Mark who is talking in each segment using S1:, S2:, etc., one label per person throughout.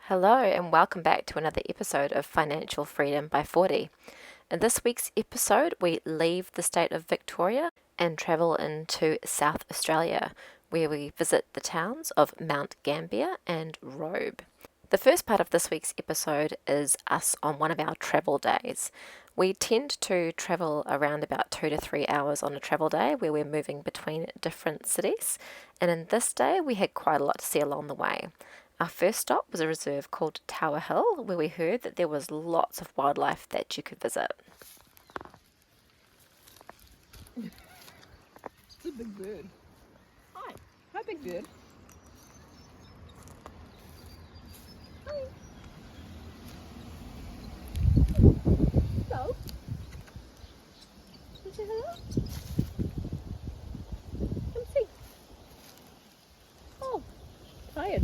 S1: Hello and welcome back to another episode of Financial Freedom by 40. In this week's episode, we leave the state of Victoria and travel into South Australia, where we visit the towns of Mount Gambier and Robe. The first part of this week's episode is us on one of our travel days. We tend to travel around about 2 to 3 hours on a travel day where we're moving between different cities, and in this day we had quite a lot to see along the way. Our first stop was a reserve called Tower Hill, where we heard that there was lots of wildlife that you could visit.
S2: It's a big bird. Hi. Hi, big bird. Hi. Hello. Did you hello? Come see. Oh, tired.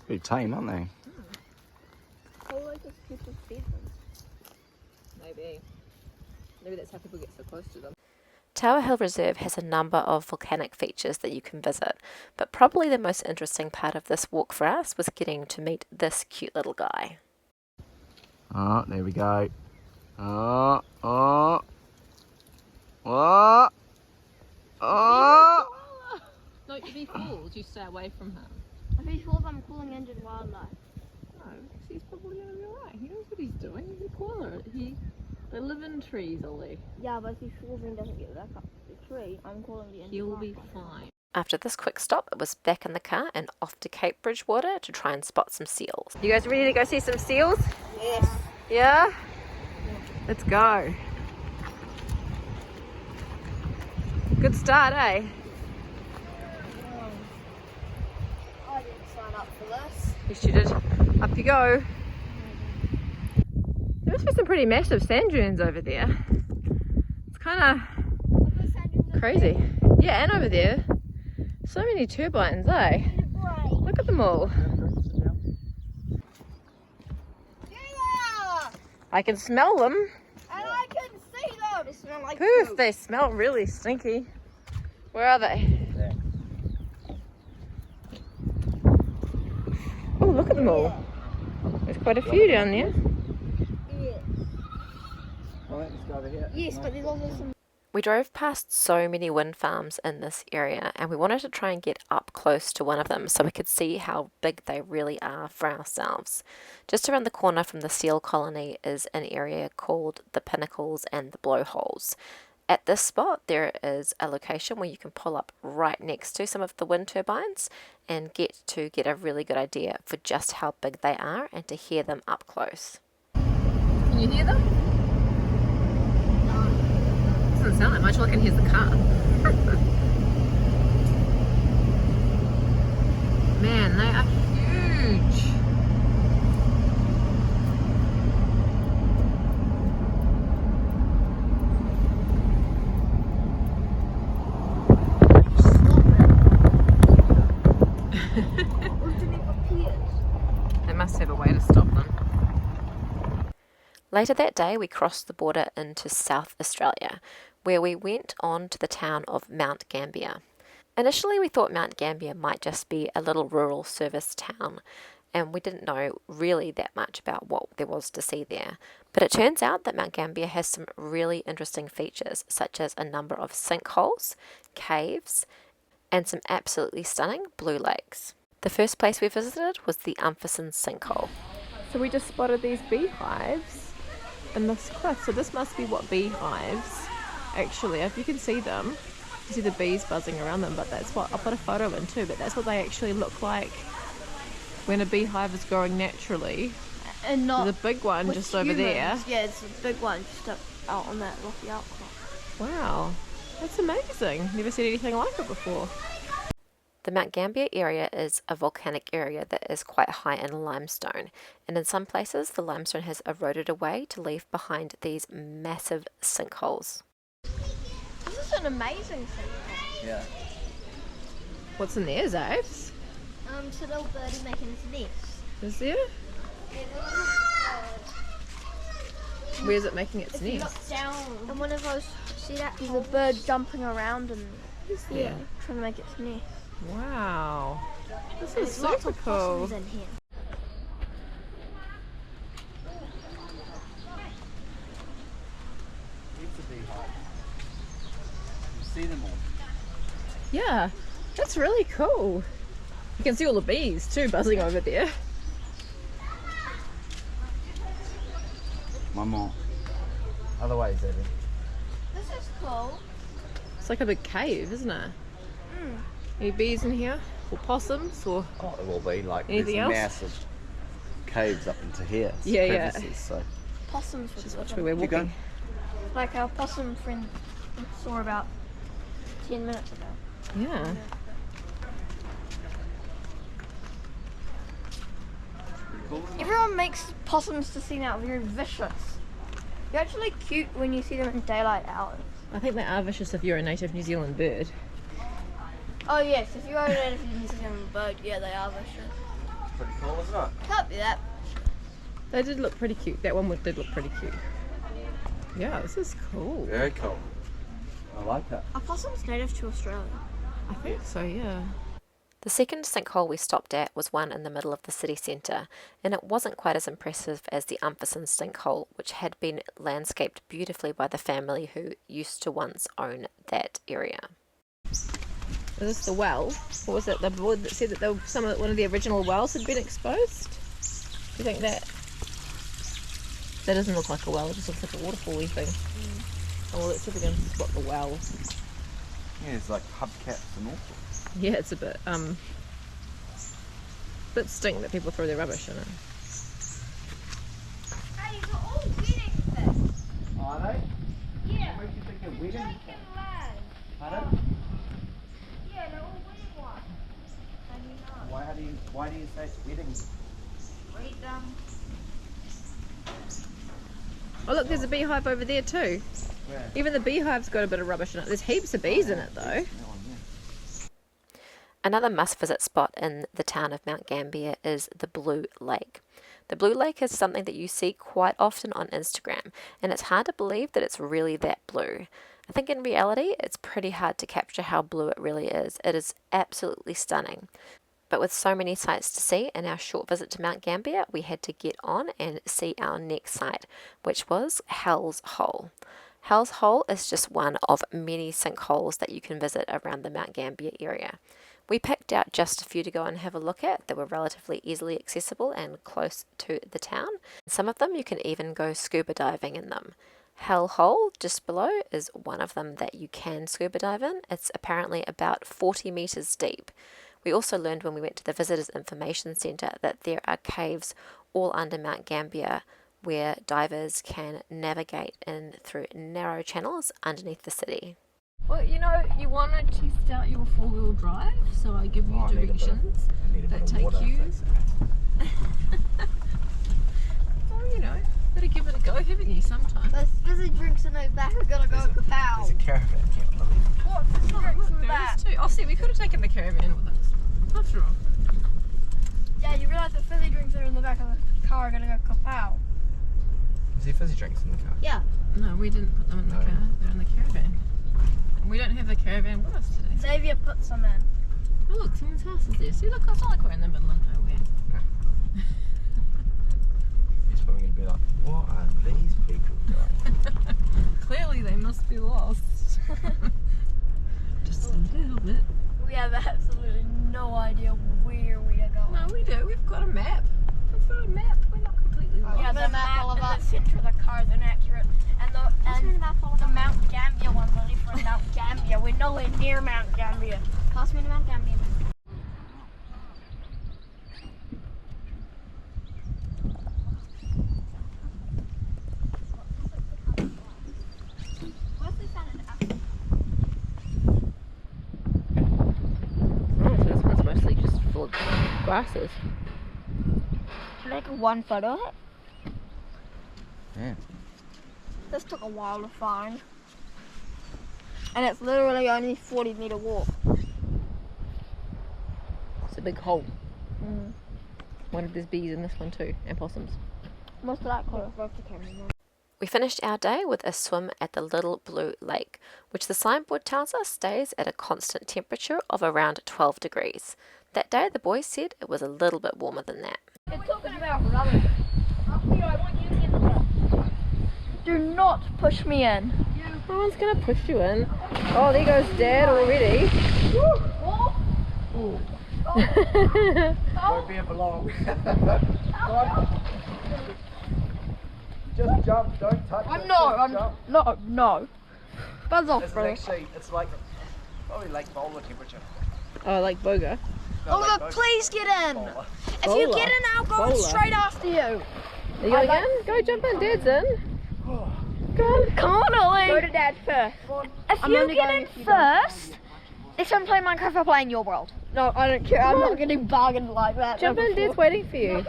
S3: Pretty tame, aren't they?
S2: Probably just people feed them. Maybe that's how people get so close to them.
S1: Tower Hill Reserve has a number of volcanic features that you can visit, but probably the most interesting part of this walk for us was getting to meet this cute little guy.
S3: Oh, there we go. Oh.
S2: No, if he falls, you stay away from him.
S4: If he falls, I'm calling injured wildlife.
S2: No, he's probably going to be alright. He knows what he's doing. He's a koala. They live in trees, Ollie.
S4: Yeah, but if he falls and doesn't get back up the tree, I'm calling the injured
S2: He'll be
S4: wildlife.
S2: fine.
S1: After this quick stop, it was back in the car and off to Cape Bridgewater to try and spot some seals. You guys ready to go see some seals?
S4: Yes.
S1: Yeah? Let's go. Good start, eh?
S4: I didn't sign up for this.
S1: Yes, you did. Up you go. There must be some pretty massive sand dunes over there. It's kind of crazy. Yeah, and over there. So many turbines, eh? Look at them all.
S4: Yeah!
S1: I can smell them.
S4: And I can see them! They smell like
S1: Poof,
S4: poop.
S1: they smell really stinky. Where are they? Oh, look at them all. There's quite a few down there.
S4: Yes.
S3: Alright, let's go over here.
S4: Yes, but there's also some...
S1: We drove past so many wind farms in this area, and we wanted to try and get up close to one of them so we could see how big they really are for ourselves. Just around the corner from the seal colony is an area called the Pinnacles and the Blowholes. At this spot, there is a location where you can pull up right next to some of the wind turbines and get a really good idea for just how big they are and to hear them up close.
S2: Can you hear them? Doesn't sound that much. All I can hear is the car. Man, they are huge. They must have a way to stop them.
S1: Later that day, we crossed the border into South Australia, where we went on to the town of Mount Gambier. Initially, we thought Mount Gambier might just be a little rural service town, and we didn't know really that much about what there was to see there. But it turns out that Mount Gambier has some really interesting features, such as a number of sinkholes, caves, and some absolutely stunning blue lakes. The first place we visited was the Sinkhole. So we just spotted these beehives in this cliff. So this must be what beehives actually, if you can see them, you see the bees buzzing around them, but that's what, I'll put a photo in too, but that's what they actually look like when a beehive is growing naturally.
S4: And not
S1: There's a big one
S4: with
S1: just over
S4: humans.
S1: there.
S4: Yeah, it's a big one just up out on that rocky outcrop.
S1: Wow, that's amazing. Never seen anything like it before. The Mount Gambier area is a volcanic area that is quite high in limestone, and in some places the limestone has eroded away to leave behind these massive sinkholes.
S4: This is an amazing thing.
S3: Yeah.
S2: What's in there, Zaves?
S4: It's a little birdie making its nest.
S2: Is there? Where's it making its
S4: If you look
S2: nest?
S4: down, and one of those, see that? There's a bird jumping around and
S2: Yeah.
S4: trying to make its nest.
S2: Wow. This is
S4: There's lots
S2: super
S4: of
S2: cool.
S4: possums in here.
S3: It's a beehive. You see them all.
S2: Yeah, that's really cool. You can see all the bees too buzzing over there.
S3: One more. Other way, Zebby.
S4: This is cool.
S2: It's like a big cave, isn't it? Any bees in here? Or possums? Or
S3: Oh, it will be like
S2: Anything
S3: there's
S2: else?
S3: massive caves up into here. It's
S2: Yeah, yeah.
S3: crevices, So
S4: Possums would
S2: just
S4: live
S2: watch
S4: in.
S2: where we're
S3: Keep going.
S2: walking.
S4: Like our possum friend saw about 10 minutes ago.
S2: Yeah.
S4: Everyone makes possums to seem out very vicious. They're actually cute when you see them in daylight hours.
S2: I think they are vicious if you're a native New Zealand bird.
S4: Oh yes, if you are a native New Zealand bird, yeah, they are vicious.
S3: pretty cool, isn't it?
S4: Can't be that.
S2: They did look pretty cute. That one did look pretty cute. Yeah, this is cool.
S3: Very cool. I like it.
S4: Are possums native to Australia?
S2: I think so, yeah.
S1: The second sinkhole we stopped at was one in the middle of the city centre, and it wasn't quite as impressive as the Umpherson sinkhole, which had been landscaped beautifully by the family who used to once own that area.
S2: Is this the well? Or was it the board that said that one of the original wells had been exposed? Do you think that? That doesn't look like a well, it just looks like a waterfall-y thing. Oh, well, let's see if we can spot the well.
S3: Yeah, it's like hubcaps and all sorts.
S2: Yeah, it's a bit stink that people throw their rubbish in it.
S4: Hey, they're all wedding things.
S3: Are they?
S4: Yeah.
S3: What makes you think they're wedding?
S4: Drake and Lad.
S3: Pardon?
S4: Yeah, they're all wedding ones. And you know.
S3: Why do you say it's wedding?
S4: Read them.
S2: Oh look, there's a beehive over there too.
S3: Where?
S2: Even the beehive's got a bit of rubbish in it. There's heaps of bees in it though.
S3: That one, yeah.
S1: Another must-visit spot in the town of Mount Gambier is the Blue Lake. The Blue Lake is something that you see quite often on Instagram, and it's hard to believe that it's really that blue. I think in reality, it's pretty hard to capture how blue it really is. It is absolutely stunning. But with so many sights to see in our short visit to Mount Gambier, we had to get on and see our next site, which was Hell's Hole. Hell's Hole is just one of many sinkholes that you can visit around the Mount Gambier area. We picked out just a few to go and have a look at that were relatively easily accessible and close to the town. Some of them you can even go scuba diving in them. Hell Hole, just below, is one of them that you can scuba dive in. It's apparently about 40 metres deep. We also learned when we went to the Visitors Information Centre that there are caves all under Mount Gambier where divers can navigate in through narrow channels underneath the city.
S2: Well, you know, you want to test out your four-wheel drive, so I give you directions that take you. Well, you know, gotta give it a go, haven't you, sometime?
S4: Those fizzy drinks in the back are gonna go kapow.
S3: There's a caravan here, Lily.
S4: What fizzy drinks in the back?
S2: There is too. Oh, see, we could have taken the caravan with us. After all.
S4: Yeah, you realise the fizzy drinks that are in the back of the car are gonna go kapow.
S3: Is there fizzy drinks in the car?
S4: Yeah.
S2: No, we didn't put them in the
S3: No.
S2: car. They're in the caravan. And we don't have the caravan with us today.
S4: Xavier put some in.
S2: Oh, look, someone's house is there. See, look, it's not like we're in the middle of nowhere.
S3: He's probably going to be like, what are these people doing?
S2: Clearly, they must be lost. Just a little bit.
S4: We have absolutely no idea where we are going.
S2: No, we do. We've got a map. We've got a map. We're not completely lost.
S4: Yeah, the map in the centre of the car is inaccurate. And the Mount Gambier one's only for Mount Gambier. We're nowhere near Mount Gambier. Pass me the Mount Gambier map.
S2: Oh, so that's grasses.
S4: Like one photo of it.
S3: Yeah.
S4: This took a while to find. And it's literally only 40-meter walk.
S2: It's a big hole. Wonder if there's bees in this one too, and possums.
S4: Most of that color.
S1: We finished our day with a swim at the Little Blue Lake, which the signboard tells us stays at a constant temperature of around 12 degrees. That day the boys said it was a little bit warmer than that.
S4: It's talking about rubbish. I want you to get the Do not push me in.
S2: No one's gonna push you in. Oh, there goes Dad already.
S3: Won't be for long. Just jump, don't touch it.
S4: No. Buzz off, bro.
S3: It's like probably like bowler temperature.
S2: Oh, like Boga.
S3: No, like
S4: Look, please get in.
S3: bowler.
S4: If you get in, I'll go
S2: Bowler.
S4: straight after you.
S2: Are you going in? Go jump in. Dad's in. Go on.
S4: Come on, Ollie.
S2: Go to Dad first.
S4: If you get in first, next time play Minecraft, I'll play in your world. No, I don't care. I'm not getting bargained like that.
S2: Jump in. Dad's waiting for you.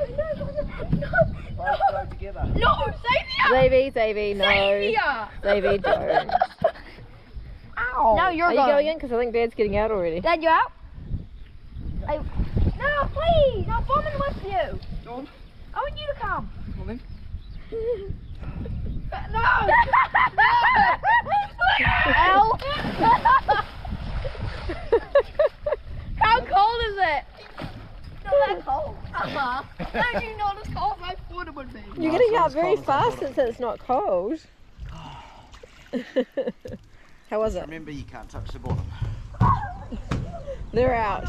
S3: Both go together.
S4: No, Xavier!
S2: Xavier, no.
S4: Xavier!
S2: Xavier, don't.
S4: Ow. No, you're
S2: Are you going in? Because I think Dad's getting out already.
S4: Dad, you out? No, please! I'm bombing with you!
S3: John?
S4: I want you to come.
S3: Come on then.
S4: No! Ow! How cold is it? Not that cold. Actually, not as cold as I thought it would be.
S2: You're
S3: No,
S2: getting
S3: it's
S2: out
S3: not as
S2: very
S3: cold as I
S2: fast
S3: thought
S2: since it's not cold. How was it?
S3: Remember, you can't touch the bottom.
S2: They're out.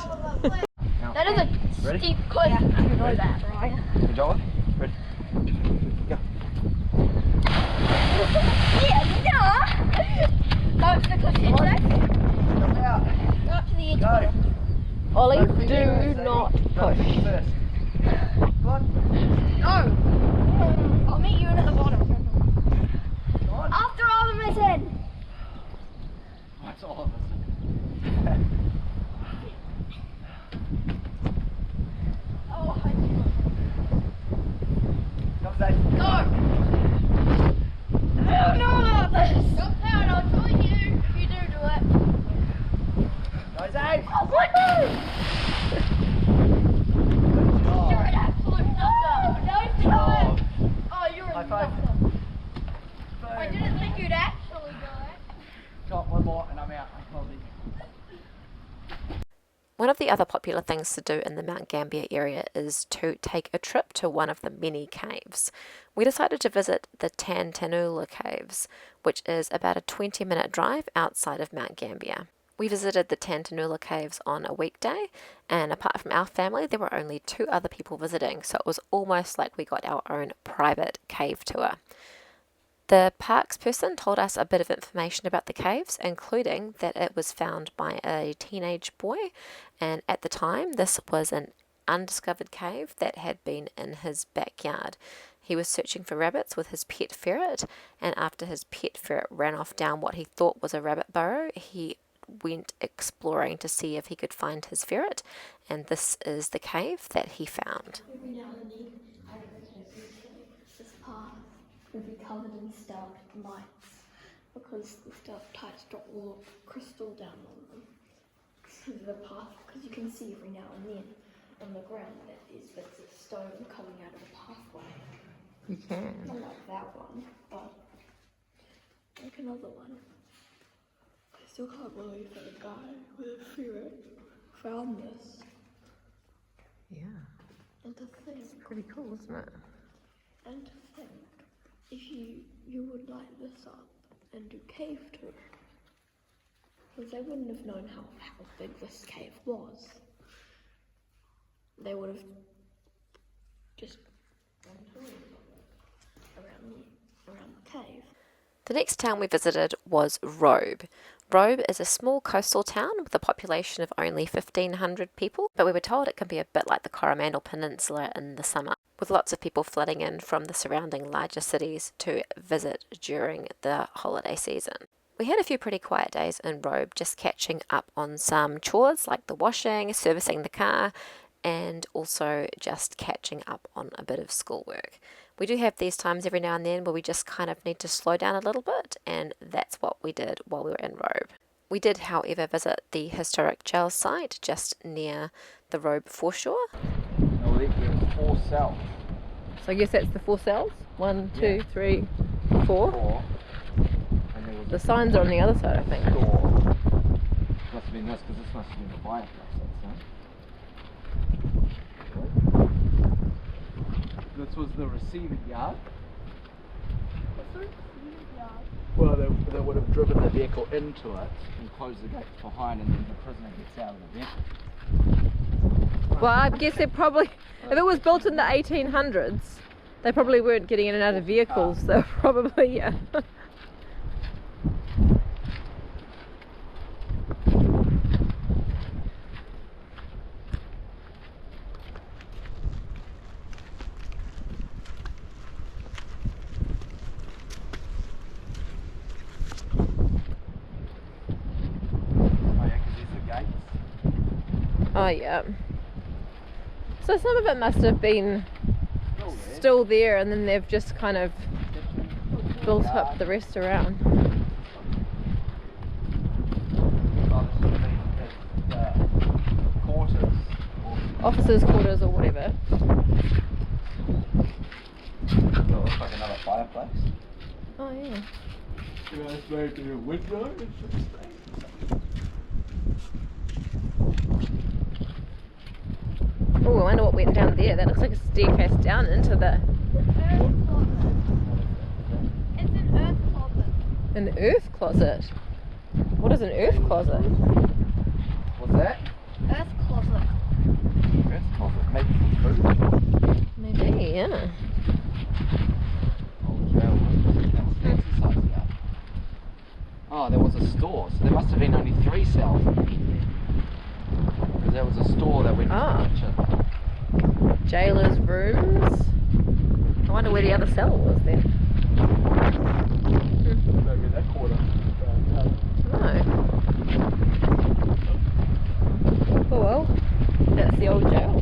S4: That is a
S3: Ready?
S4: steep cliff. You know that, right?
S3: Good job. Ready? Go.
S4: Yeah. Go to the cliff edge there.
S3: Jump out.
S4: Go up to the edge.
S3: Go.
S2: Ollie,
S3: Don't push
S2: do
S3: first,
S2: not
S3: Go
S2: push.
S3: first. Come on.
S4: No. I'll meet you in at the bottom.
S3: Come on.
S4: After all of us in.
S3: That's all of us.
S4: Oh,
S3: Come, Zach.
S4: go. I don't know about this. Jump down. I'll join you if you do it.
S3: Go, Zach.
S4: Oh, what? You're an absolute nutter. No, it's not. Oh, you're a
S3: High five.
S4: nutter. I
S3: Boom.
S4: didn't think you'd actually do it.
S3: Got one more and I'm out. I'm holding.
S1: One of the other popular things to do in the Mount Gambier area is to take a trip to one of the many caves. We decided to visit the Tantanoola Caves, which is about a 20-minute drive outside of Mount Gambier. We visited the Tantanoola Caves on a weekday, and apart from our family, there were only 2 other people visiting, so it was almost like we got our own private cave tour. The parks person told us a bit of information about the caves, including that it was found by a teenage boy, and at the time this was an undiscovered cave that had been in his backyard. He was searching for rabbits with his pet ferret, and after his pet ferret ran off down what he thought was a rabbit burrow, he went exploring to see if he could find his ferret, and this is the cave that he found.
S5: Every now and then, I reckon this path will be covered in stalagmites because the stalactites drop all the crystal down on them. Through the path, because you can see every now and then on the ground that there's bits of stone coming out of the pathway.
S2: You can.
S5: Not like that one, but like another one. I still can't believe that a guy with a ferret found this.
S2: Yeah.
S5: And to think,
S2: Pretty cool, isn't it?
S5: and to think, if you would light this up and do cave tour, because they wouldn't have known how big this cave was. They would have just gone touring around the cave.
S1: The next town we visited was Robe. Robe is a small coastal town with a population of only 1,500 people, but we were told it can be a bit like the Coromandel Peninsula in the summer, with lots of people flooding in from the surrounding larger cities to visit during the holiday season. We had a few pretty quiet days in Robe, just catching up on some chores like the washing, servicing the car, and also just catching up on a bit of schoolwork. We do have these times every now and then where we just kind of need to slow down a little bit, and that's what we did while we were in Robe. We did, however, visit the historic jail site just near the Robe foreshore.
S3: No, there was 4 cells.
S2: So I guess that's the 4 cells? 1, 2,
S3: Yeah.
S2: 3, 4.
S3: 4. And there was
S2: The signs are on the other side, I think.
S3: a door. Must have been this, because this must have been the fireplace, that's This was the receiving yard. Well, they would have driven the vehicle into it and closed the gates behind, and then the prisoner gets out of the vehicle.
S2: Well, I guess they probably, if it was built in the 1800s, they probably weren't getting in and out of vehicles, so probably, yeah.
S3: Oh yeah, because these are gates.
S2: Oh, yeah. So some of it must have been
S3: Still there.
S2: still there, and then they've just kind of built up the rest around.
S3: Oh, this would have been the quarters.
S2: Officers' quarters or whatever.
S3: It looks like another fireplace.
S2: Oh, yeah.
S3: Yeah, it's made to a window.
S2: Oh, I wonder what went down there. That looks like a staircase down into the...
S4: It's an earth closet.
S2: an earth closet. What is an earth closet?
S3: What's that?
S4: Earth closet.
S3: Earth closet. Maybe for food.
S2: Maybe, yeah.
S3: Old jail windows. That's fancy size yard. Oh, there was a store, so there must have been only 3 cells. Because there was a store that went into the kitchen.
S2: Jailer's rooms. I wonder where the other cell was then.
S3: Maybe that quarter.
S2: No. Oh well, that's the old jail.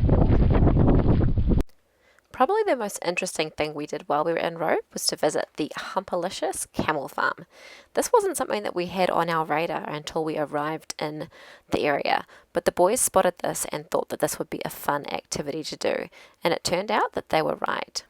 S1: Probably the most interesting thing we did while we were in Robe was to visit the Humpalicious Camel farm. This wasn't something that we had on our radar until we arrived in the area, but the boys spotted this and thought that this would be a fun activity to do, and it turned out that they were right.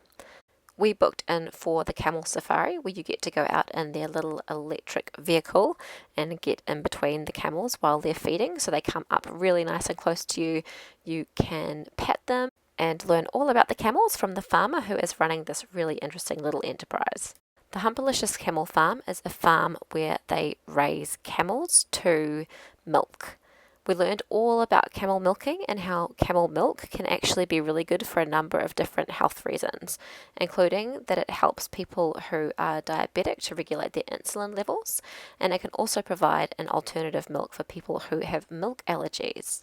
S1: We booked in for the camel safari, where you get to go out in their little electric vehicle and get in between the camels while they're feeding, so they come up really nice and close to you. You can pet them and learn all about the camels from the farmer who is running this really interesting little enterprise. The Humpalicious Camel Farm is a farm where they raise camels to milk. We learned all about camel milking and how camel milk can actually be really good for a number of different health reasons, including that it helps people who are diabetic to regulate their insulin levels, and it can also provide an alternative milk for people who have milk allergies.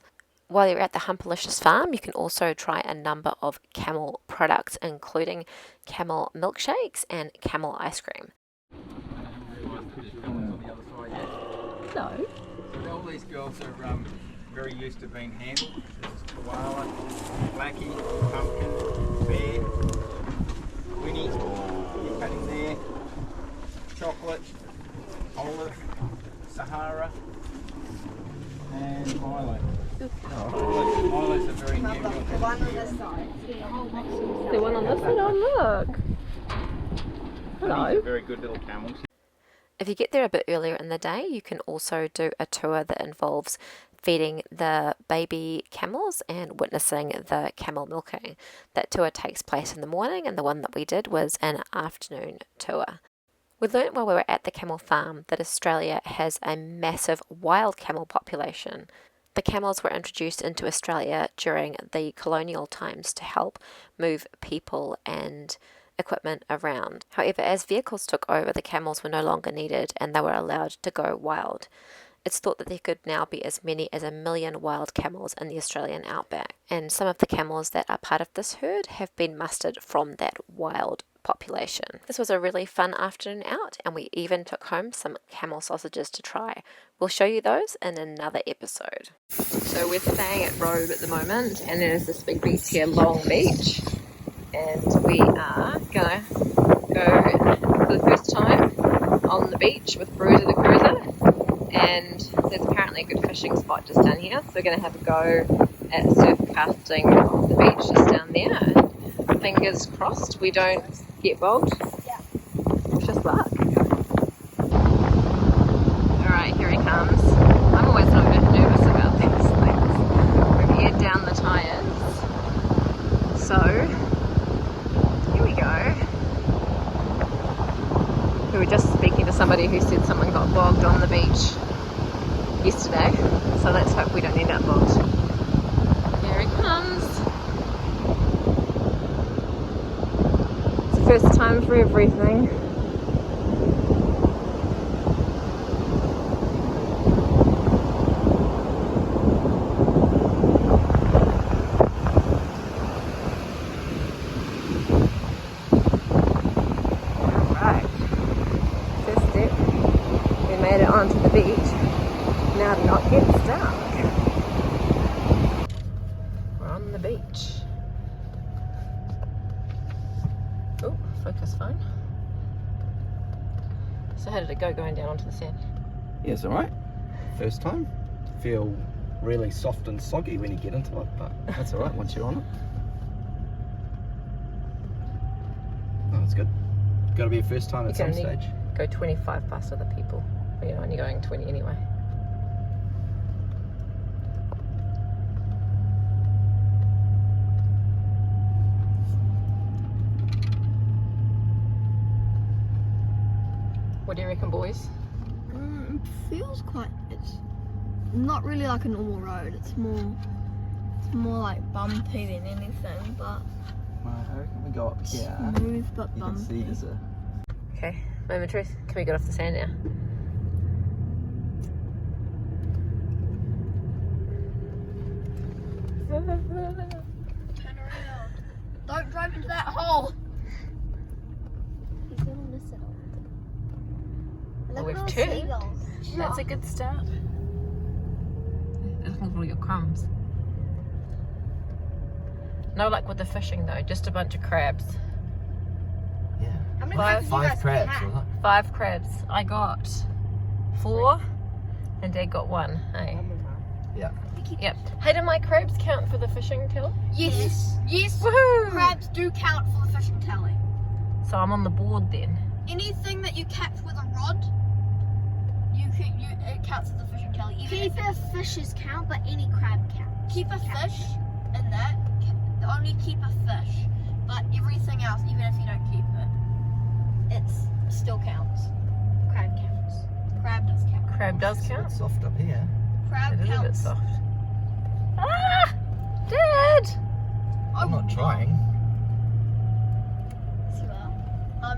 S1: While you're at the Humpalicious farm, you can also try a number of camel products, including camel milkshakes and camel ice cream.
S2: No.
S3: So all these girls are very used to being handled. This is koala, blackie, pumpkin, bear, Winnie, you're cutting there, chocolate, olive, Sahara, and Milo. Milo's a very new milk.
S4: One on this side.
S2: The one on this side? Oh, look.
S3: These are
S2: Hello.
S3: very good little camels.
S1: If you get there a bit earlier in the day, you can also do a tour that involves feeding the baby camels and witnessing the camel milking. That tour takes place in the morning, and the one that we did was an afternoon tour. We learnt while we were at the camel farm that Australia has a massive wild camel population. The camels were introduced into Australia during the colonial times to help move people and equipment around. However, as vehicles took over, the camels were no longer needed and they were allowed to go wild. It's thought that there could now be as many as 1 million wild camels in the Australian outback, and some of the camels that are part of this herd have been mustered from that wild population. This was a really fun afternoon out, and we even took home some camel sausages to try. We'll show you those in another episode. So we're staying at Robe at the moment, and there's this big beach here, Long Beach, and we are gonna go for the first time on the beach with Bruiser the Cruiser, and there's apparently a good fishing spot just down here, so we're gonna have a go at surf casting off the beach just down there. Fingers crossed we don't get bogged.
S4: Yeah.
S1: It's just luck. Alright, here he comes. I'm always a bit nervous about these things. We've aired down the tyres. So, here we go. We were just speaking to somebody who said someone got bogged on the beach yesterday. So let's hope we don't end up bogged. Here he comes. It's the first time for everything. Alright. First step. We made it onto the beach. Now to not get stuck. We're on the beach. Oh, focus fine. So how did it go going down onto the sand?
S3: Yeah, it's alright. First time. Feel really soft and soggy when you get into it, but that's alright once you're on it. Oh, that's good. Got to be a first time at some
S1: You can only
S3: stage.
S1: go 25 past other people. But you're only going 20 anyway. What do you reckon, boys?
S5: It feels quite. It's not really like a normal road. It's more like bumpy than anything, but
S3: Well, I reckon we go up here.
S5: smooth but
S3: You can see
S5: bumpy.
S3: there's a...
S1: Okay, moment of truth. Can we get off the sand now?
S4: Turn around. Don't drive into that hole.
S5: He's gonna miss it all.
S1: Well,
S5: Look
S1: we've
S5: at all the
S1: turned.
S5: seagulls.
S1: That's a good start. They're looking for all your crumbs. No luck with the fishing though, just a bunch of crabs.
S3: Yeah.
S4: How many
S1: Five-
S4: crabs did you guys
S3: 5 crabs,
S4: catch?
S3: wasn't
S1: 5 crabs. I got 4 and Dad got 1. Hey.
S3: it? Yeah.
S1: Yep. Hey, do my crabs count for the fishing till?
S4: Yes. Yes.
S1: Woohoo!
S4: Crabs do count for the fishing tally.
S1: So I'm on the board then.
S4: Anything that you catch with a rod, it counts as a fishing tally. Even if
S5: Keeper fishes count, but any crab counts.
S4: keep a fish in that, only keep a fish. But everything else, even if you don't keep it, it still counts.
S5: Crab counts.
S4: Crab does count.
S1: Crab does
S3: It's a
S1: count.
S3: bit soft up here.
S4: Crab
S1: It is a bit
S4: counts.
S1: soft. Ah! Dad!
S3: I'm not trying.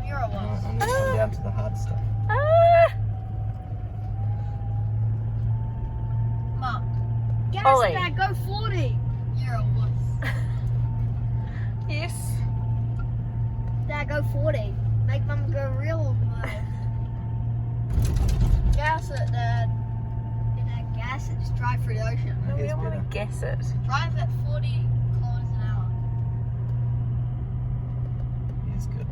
S4: You're a wolf.
S3: I'm going to come down to the hard stuff.
S1: Ah!
S4: Mom,
S5: Gas
S1: Ollie.
S5: bag, go 40.
S4: you're a wuss.
S1: Yes.
S5: Dad, go 40. Make mum go real low.
S4: Gas it, Dad.
S5: Dad, gas it, just drive through the ocean.
S1: No, we
S3: Here's
S1: don't want
S3: better.
S1: to guess it.
S4: Drive at 40 kilometers an hour.
S3: Here's good.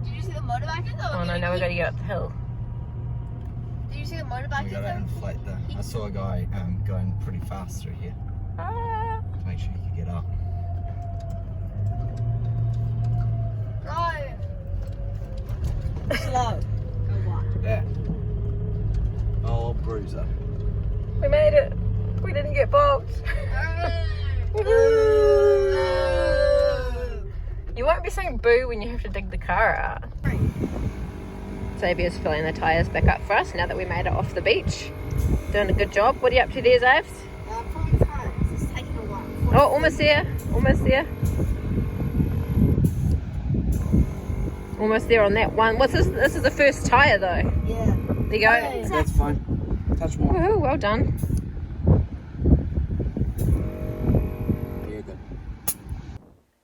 S4: Did you see the motorbikers?
S1: Oh no, now we've got to get up the hill.
S4: Did you see the
S3: We
S4: motorbikers?
S3: got to inflate the... I saw a guy going pretty fast through here
S1: Ah!
S3: to make sure he could get up.
S4: Drive.
S5: Slow. Go what?
S3: There. Oh, Bruiser.
S1: We made it. We didn't get bogged. You won't be saying boo when you have to dig the car out. Xavier's filling the tyres back up for us now that we made it off the beach. Doing a good job. What are you up to there, Zaves?
S5: Probably fine. It's taking a while.
S1: Oh, almost there. Almost there. Almost there on that one. What's this? This is the first tyre though.
S5: Yeah.
S1: There you go.
S3: That's fine. Touch more.
S1: Woohoo, well done.
S3: Yeah, good.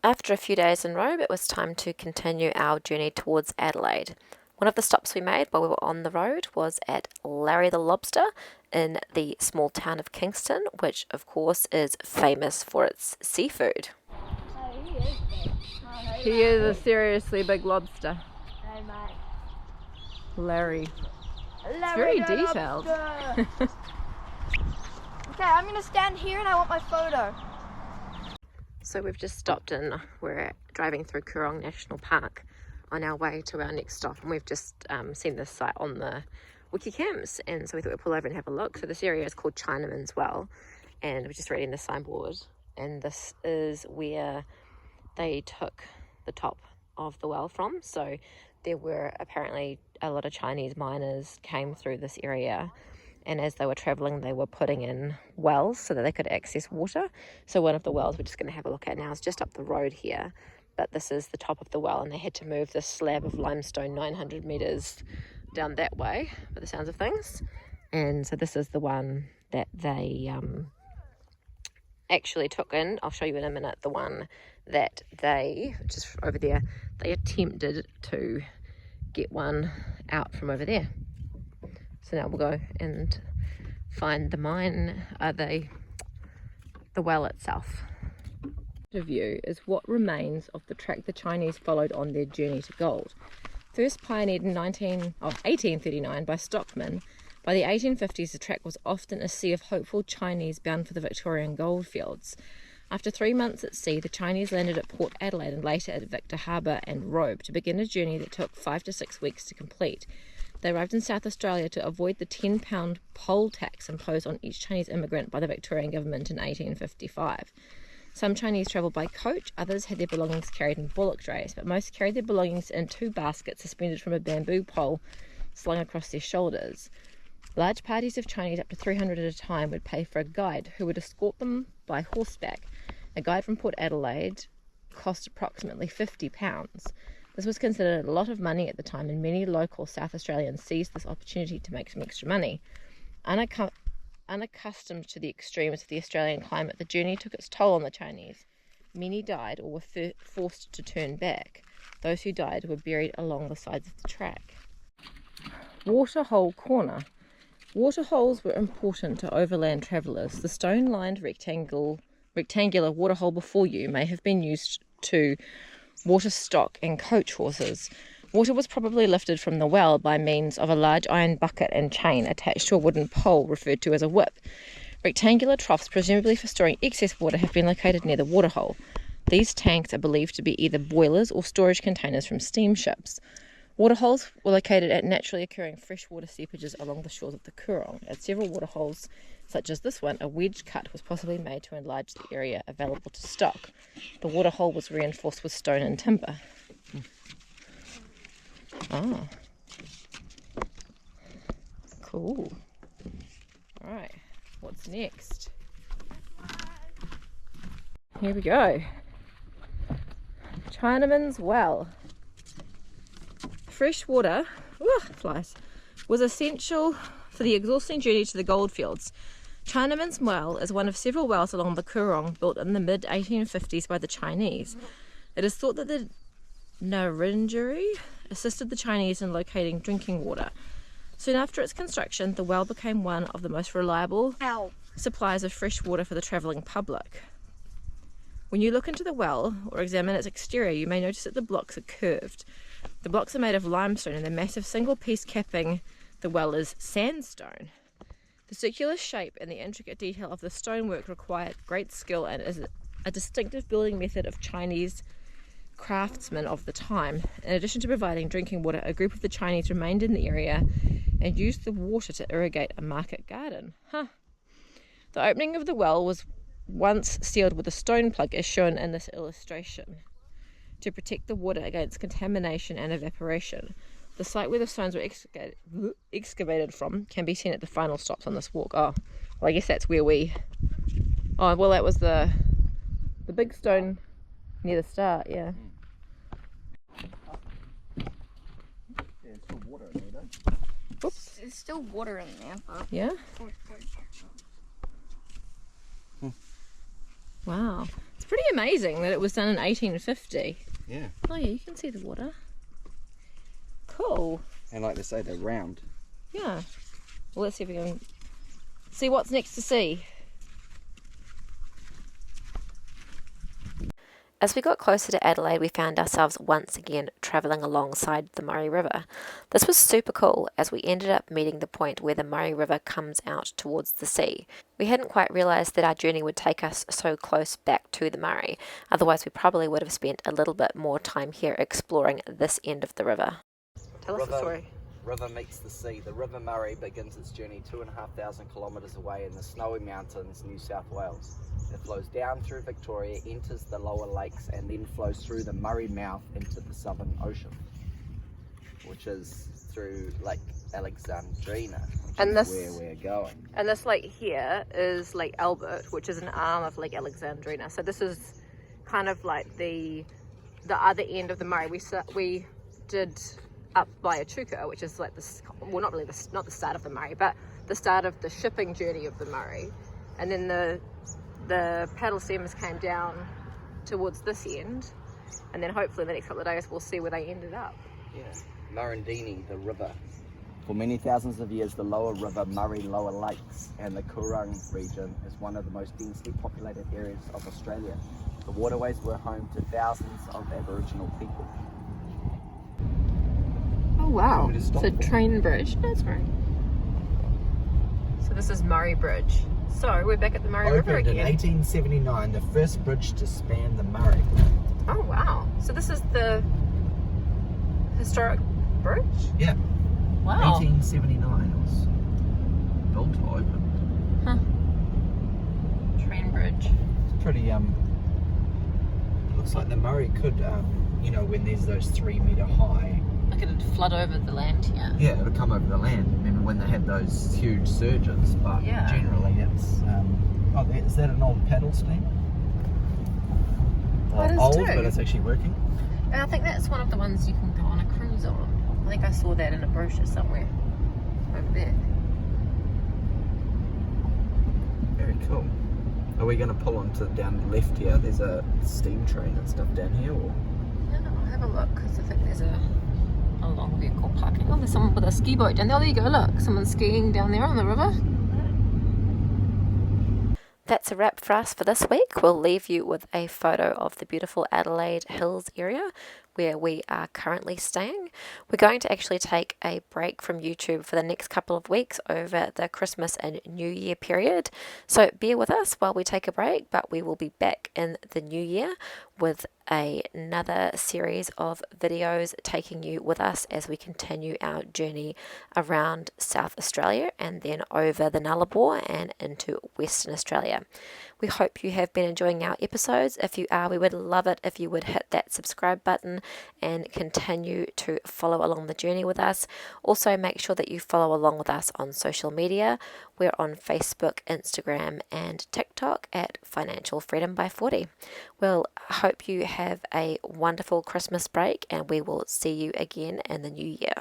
S1: After a few days in Robe, it was time to continue our journey towards Adelaide. One of the stops we made while we were on the road was at Larry the Lobster in the small town of Kingston, which of course is famous for its seafood.
S2: He is a seriously big lobster.
S4: Hey, mate.
S2: Larry. It's very detailed.
S4: Okay, I'm gonna stand here and I want my photo.
S1: So we've just stopped in. We're driving through Coorong National Park on our way to our next stop, and we've just seen this site on the wiki Camels, and so we thought we'd pull over and have a look. So this area is called Chinaman's Well, and we're just reading the signboard, and this is where they took the top of the well from. So there were apparently a lot of Chinese miners came through this area, and as they were travelling they were putting in wells so that they could access water. So one of the wells we're just going to have a look at now is just up the road here, but this is the top of the well, and they had to move this slab of limestone 900 metres down that way by the sounds of things. And so this is the one that they actually took in. I'll show you in a minute the one that they, just over there, they attempted to get one out from over there. So now we'll go and find the mine, the well itself. The view is what remains of the track the Chinese followed on their journey to gold. First pioneered in 1839 by stockmen, by the 1850s the track was often a sea of hopeful Chinese bound for the Victorian goldfields. After 3 months at sea, the Chinese landed at Port Adelaide and later at Victor Harbour and Robe to begin a journey that took 5 to 6 weeks to complete. They arrived in South Australia to avoid the £10 poll tax imposed on each Chinese immigrant by the Victorian government in 1855. Some Chinese travelled by coach, others had their belongings carried in bullock drays, but most carried their belongings in 2 baskets suspended from a bamboo pole slung across their shoulders. Large parties of Chinese, up to 300 at a time, would pay for a guide who would escort them by horseback. A guide from Port Adelaide cost approximately £50. This was considered a lot of money at the time, and many local South Australians seized this opportunity to make some extra money. Unaccustomed to the extremes of the Australian climate, the journey took its toll on the Chinese. Many died or were forced to turn back. Those who died were buried along the sides of the track. Waterhole Corner. Waterholes were important to overland travellers. The stone-lined rectangular waterhole before you may have been used to water stock and coach horses. Water was probably lifted from the well by means of a large iron bucket and chain attached to a wooden pole referred to as a whip. Rectangular troughs, presumably for storing excess water, have been located near the waterhole. These tanks are believed to be either boilers or storage containers from steamships. Waterholes were located at naturally occurring freshwater seepages along the shores of the Coorong. At several waterholes, such as this one, a wedge cut was possibly made to enlarge the area available to stock. The waterhole was reinforced with stone and timber. Ah, cool. Alright, what's next? Here we go. Chinaman's Well. Fresh water, flies, was essential for the exhausting journey to the goldfields. Chinaman's Well is one of several wells along the Coorong built in the mid-1850s by the Chinese. It is thought that the Ngarrindjeri assisted the Chinese in locating drinking water. Soon after its construction, the well became one of the most reliable supplies of fresh water for the travelling public. When you look into the well or examine its exterior, you may notice that the blocks are curved. The blocks are made of limestone, and the massive single piece capping the well is sandstone. The circular shape and the intricate detail of the stonework required great skill and is a distinctive building method of Chinese craftsmen of the time. In addition to providing drinking water, a group of the Chinese remained in the area and used the water to irrigate a market garden. The opening of the well was once sealed with a stone plug, as shown in this illustration, to protect the water against contamination and evaporation. The site where the stones were excavated from can be seen at the final stops on this walk. Oh, well, I guess that's where we... Oh, well, that was the big stone near the start, yeah.
S3: There's still water in there, though.
S1: Oops.
S4: There's still water in there, but...
S1: Yeah?
S2: Wow. It's pretty amazing that it was done in 1850.
S3: Yeah.
S2: Oh yeah, you can see the water. Cool.
S3: And like they say, they're round.
S2: Yeah. Well, let's see if we can see what's next to see.
S1: As we got closer to Adelaide, we found ourselves once again travelling alongside the Murray River. This was super cool as we ended up meeting the point where the Murray River comes out towards the sea. We hadn't quite realised that our journey would take us so close back to the Murray, otherwise we probably would have spent a little bit more time here exploring this end of the river. Tell us the story.
S6: River meets the sea. The River Murray begins its journey 2,500 kilometres away in the Snowy Mountains, New South Wales. It flows down through Victoria, enters the lower lakes, and then flows through the Murray mouth into the Southern Ocean, which is through Lake Alexandrina, which
S2: And
S6: is
S2: this-
S6: where we're going.
S2: And this lake here is Lake Albert, which is an arm of Lake Alexandrina. So this is kind of like the other end of the Murray. We did up by Echuca, which is like this. Well, not really not the start of the Murray, but the start of the shipping journey of the Murray. And then the paddle steamers came down towards this end, and then hopefully in the next couple of days we'll see where they ended up.
S6: Yeah, Murrindini, the river. For many thousands of years, the lower river Murray Lower Lakes and the Coorong region is one of the most densely populated areas of Australia. The waterways were home to thousands of Aboriginal people.
S2: Oh wow,
S3: we just
S2: it's
S3: stop
S2: a
S3: for?
S2: train bridge. That's great. So this is Murray Bridge. So we're back at the Murray River
S3: Opened in
S2: again.
S3: 1879, the first bridge to span the Murray.
S2: Oh wow, so this is the historic bridge?
S3: Yeah.
S2: Wow.
S3: 1879 it was built or opened.
S2: Train bridge.
S3: It's pretty it looks like the Murray could when there's those 3 metre high,
S2: Look at it flood over the land here.
S3: yeah, it would come over the land. Remember when they had those huge surges, but
S2: Yeah.
S3: generally it's is that an old paddle steamer?
S2: Oh, it is
S3: Old,
S2: too.
S3: but it's actually working.
S2: And I think that's one of the ones you can go on a cruise on. I think I saw that in a brochure somewhere over there.
S3: Very cool. Are we going to pull onto down the left here? There's a steam train and stuff down here, or?
S2: Yeah, I'll have a look because I think there's a long vehicle parking. Oh, there's someone with a ski boat down there. Oh, there you go, look. Someone's skiing down there on the river.
S1: That's a wrap for us for this week. We'll leave you with a photo of the beautiful Adelaide Hills area where we are currently staying. We're going to actually take a break from YouTube for the next couple of weeks over the Christmas and New Year period. So bear with us while we take a break, but we will be back in the new year with another series of videos taking you with us as we continue our journey around South Australia and then over the Nullarbor and into Western Australia. We hope you have been enjoying our episodes. If you are, we would love it if you would hit that subscribe button and continue to follow along the journey with us. Also, make sure that you follow along with us on social media. We're on Facebook, Instagram, and TikTok at Financial Freedom by 40. We'll hope you have a wonderful Christmas break, and we will see you again in the new year.